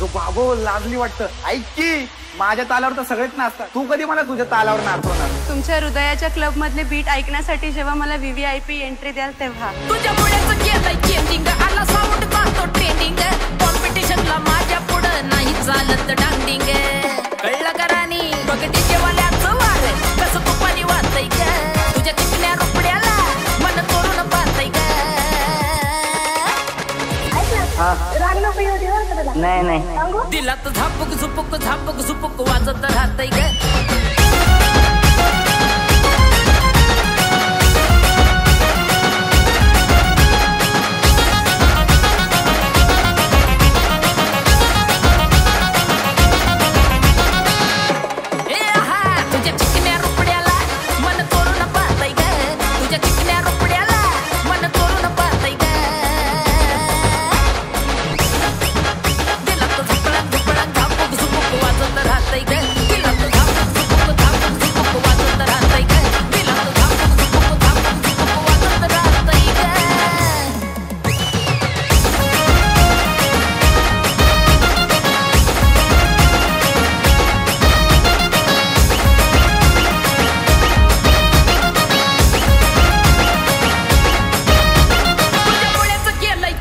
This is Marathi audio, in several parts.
अगं बाबो लाजली वाटतं. ऐक की माझ्या तालावर तर सगळेच नाचतात, तू कधी मला तुझ्या तालावर नाचवणार? तुमच्या हृदयाच्या क्लब मधले बीट ऐकण्यासाठी जेव्हा मला VVIP एंट्री द्याल तेव्हा. तुझ्या पुढ्याचं केलंय चेंजिंग, आला साऊंड जातो ट्रेंडिंग. कॉम्पिटिशनला माझ्या पुढं नाही चालत डांडिंग. कळलं का राणी बघ डीजे वाल्याचं वार कसं तुपानी वाजतंय ग. तुझ्या चिकण्या रुपड्याला मन चोरून पाहतंय ग. नाही नाही दिलात झापूक झुपूक झापूक झुपूक वाजत राहतंय ग.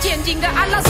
चेंजिंग आला